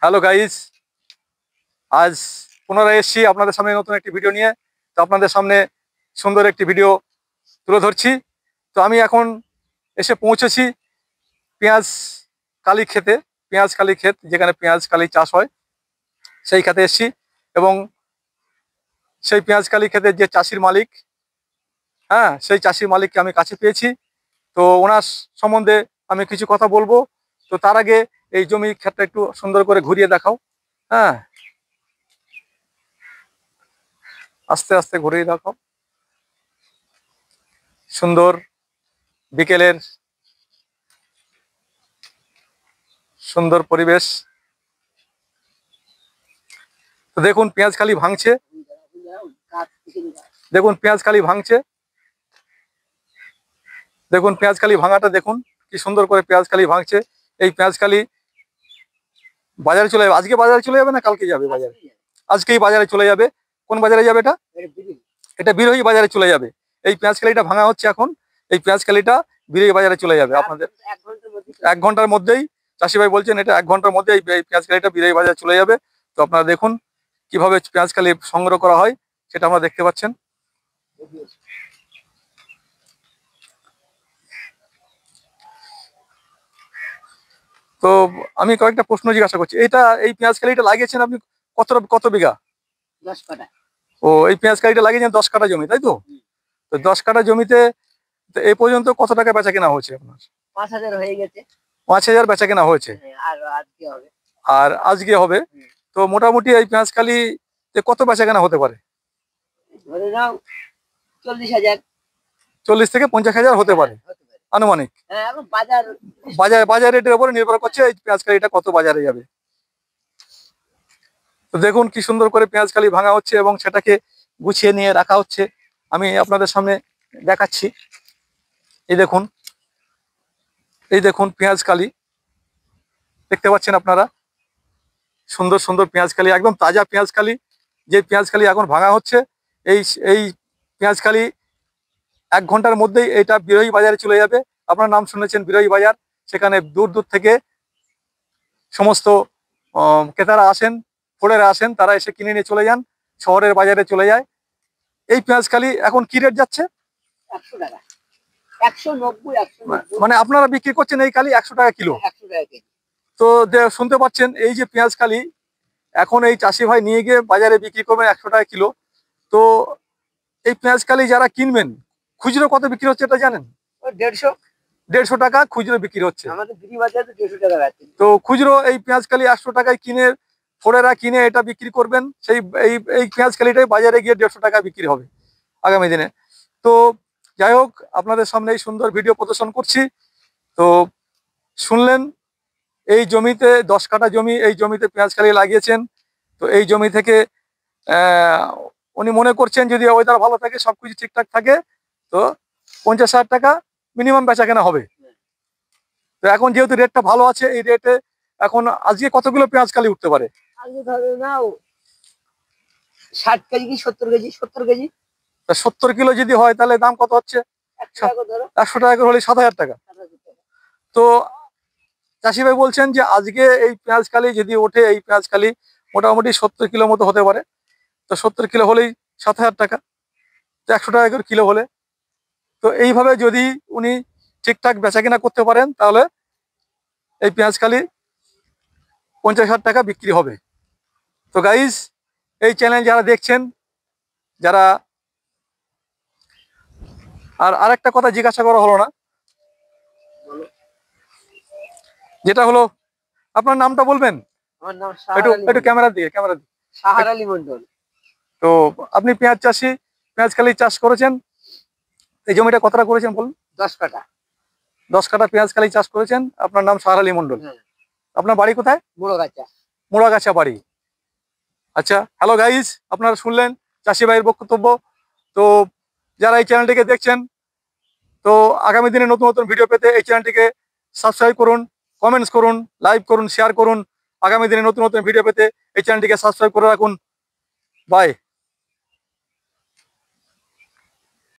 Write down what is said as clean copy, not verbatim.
Hello guys, আজ পুনরায় এসেছি আপনাদের সামনে নতুন একটি ভিডিও নিয়ে। তো আপনাদের সামনে সুন্দর একটি ভিডিও তুলে ধরছি। তো আমি এখন এসে পৌঁছেছি পেঁয়াজ কালি ক্ষেতে, পেঁয়াজ কালি ক্ষেত যেখানে পেঁয়াজ কালি চাষ হয় সেই ক্ষেতে এসেছি। এবং সেই পেঁয়াজ কালি ক্ষেতের যে চাষির মালিক, হ্যাঁ, সেই চাষির মালিককে আমি কাছে পেয়েছি। তো ওনার সম্বন্ধে আমি কিছু কথা বলবো। তো তার আগে এই জমি ক্ষেতটা একটু সুন্দর করে ঘুরিয়ে দেখাও। হ্যাঁ, আস্তে আস্তে ঘুরিয়ে দেখাও। সুন্দর বিকেলের সুন্দর পরিবেশ। তো দেখুন পেঁয়াজ খালি ভাঙছে, দেখুন পেঁয়াজ খালি ভাঙছে, দেখুন পেঁয়াজ খালি ভাঙাটা দেখুন কি সুন্দর করে পেঁয়াজ খালি ভাঙছে। এই পেঁয়াজ খালি বাজারে চলে যাবে। আজকে বাজারে চলে যাবে না কালকে যাবে বাজারে? আজকেই বাজারে চলে যাবে। কোন বাজারে যাবে এটা? এটা বিরোহী বাজারে চলে যাবে। এই পেঁয়াজ কালিটা ভাঙা হচ্ছে এখন। এই পেঁয়াজ কালিটা বিরোহী বাজারে চলে যাবে আপনাদের 1 ঘন্টার মধ্যেই। চাষি ভাই বলছেন এটা 1 ঘন্টার মধ্যে এই পেঁয়াজ কালিটা বিরোহী বাজারে চলে যাবে। তো আপনারা দেখুন কিভাবে পেঁয়াজ কালি সংগ্রহ করা হয় সেটা আমরা দেখতে পাচ্ছেন। তো আমি কয়েকটা প্রশ্ন জিজ্ঞাসা করছি। এই পেঁয়াজ কালিটা লাগিয়েছেন আপনি কত বিঘা? 10 কাঠা। ও, এই পেঁয়াজ কালিটা লাগিয়েছেন 10 কাঠা জমি, তাই তো? তো 10 কাঠা জমিতে তো এই পর্যন্ত কত টাকা বেচা কেনা হয়েছে আপনার? 5,000 হয়ে গেছে। 5,000 বেচা কেনা হয়েছে। আর আজকে হবে। আর আজকে হবে। তো মোটামুটি এই পেঁয়াজ কালিতে কত বেচা কেনা হতে পারে? ধরে নাও 40,000। 40 থেকে 50,000 হতে পারে আনুমানিক। হ্যাঁ, এখন বাজার বাজার রেটের উপরে নির্ভর করছে এই পেঁয়াজ কালিটা কত বাজারে যাবে। তো দেখুন কি সুন্দর করে পেঁয়াজ কালি ভাঙা হচ্ছে এবং সেটাকে গুছিয়ে নিয়ে রাখা হচ্ছে। আমি আপনাদের সামনে দেখাচ্ছি। এই দেখুন, এই দেখুন পেঁয়াজ কালি দেখতে পাচ্ছেন আপনারা। সুন্দর সুন্দর পেঁয়াজ কালি, একদম তাজা পেঁয়াজ কালি। যে পেঁয়াজ কালি এখন ভাঙা হচ্ছে, এই এই পেঁয়াজ কালি 1 ঘন্টার মধ্যেই এটা বিরোহী বাজারে চলে যাবে। আপনার নাম শুনেছেন বিরোহী বাজার। সেখানে দূর দূর থেকে সমস্ত ক্রেতারা আসেন, ফোড়েরা আসেন, তারা এসে কিনে নিয়ে চলে যান, শহরের বাজারে চলে যায়। এই পেঁয়াজ কালি এখন কি রেট যাচ্ছে? 100 টাকা। 190, 190। মানে আপনারা বিক্রি করছেন এই কালি 100 টাকা কিলো? 100 টাকা কেজি। তো শুনতে পাচ্ছেন এই যে পেঁয়াজ কালি এখন এই চাষি ভাই নিয়ে গিয়ে বাজারে বিক্রি করবেন 100 টাকা কিলো। তো এই পেঁয়াজ কালি যারা কিনবেন খুচরো কত বিক্রি হচ্ছে এটা জানেন? ওই 150। 150 টাকা খুচরো বিক্রি হচ্ছে। আমাদের বিক্রি বাজারে 150 টাকা আছে। তো খুচরো এই পেঁয়াজ কালি 100 টাকায় কিনে ফোড়েরা কিনে এটা বিক্রি করবেন। সেই এই এই পেঁয়াজ কালিটাই বাজারে গিয়ে 150 টাকা বিক্রি হবে আগামী দিনে। তো যাই হোক, আপনাদের সামনে এই সুন্দর ভিডিও প্রদর্শন করছি। তো শুনলেন এই জমিতে 10 কাঠা জমি, এই জমিতে পেঁয়াজ কালি লাগিয়েছেন। তো এই জমি থেকে উনি মনে করছেন যদি ওয়েদার ভালো থাকে, সবকিছু ঠিকঠাক থাকে, তো 50,000 টাকা মিনিমাম বেচা কেনা হবে। তো এখন যেহেতু রেটটা ভালো আছে, এই রেটে এখন আজকে কতগুলো পেঁয়াজ কালি উঠতে পারে? আজকে ধরে নাও 60 কেজি কি 70 কেজি, 70 কেজি। 70 কিলো যদি হয় তাহলে দাম কত হচ্ছে? 100 টাকা করে ধরো। 100 টাকা করে হলে 7,000 টাকা। 7,000 টাকা। তো চাষি ভাই বলছেন যে আজকে এই পেঁয়াজ কালি যদি ওঠে, এই পেঁয়াজ কালি মোটামুটি 70 কিলো মতো হতে পারে। তো 70 কিলো হলেই 7,000 টাকা। তো 100 টাকা করে কিলো হলে, তো এইভাবে যদি উনি ঠিকঠাক বেচা কিনা করতে পারেন তাহলে এই পেঁয়াজ কালি 50,000 টাকা বিক্রি হবে। তো গাইস, এই চ্যানেল যারা দেখছেন, যারা আরেকটা কথা জিজ্ঞাসা করা হলো না, যেটা হলো আপনার নামটা বলবেন? আমার নাম একটু ক্যামেরা দিয়ে সাহার আলী মন্ডল। তো আপনি পেঁয়াজ চাষি, পেঁয়াজ কালি চাষ করেছেন। এই জমিটা কতটা করেছেন বলুন? 10 কাঠা। 10 কাঠা পেঁয়াজ কালি চাষ করেছেন। আপনার নাম সাহার আলী মন্ডল। আপনার বাড়ি কোথায়? মুড়াগাছা। মোড়াগাছা বাড়ি। আচ্ছা, হ্যালো গাইস, আপনারা শুনলেন চাষি ভাইয়ের বক্তব্য। তো যারা এই চ্যানেলটিকে দেখছেন, তো আগামী দিনে নতুন নতুন ভিডিও পেতে এই চ্যানেলটিকে সাবস্ক্রাইব করুন, কমেন্টস করুন, লাইক করুন, শেয়ার করুন। আগামী দিনে নতুন নতুন ভিডিও পেতে এই চ্যানেলটিকে সাবস্ক্রাইব করে রাখুন। বাই।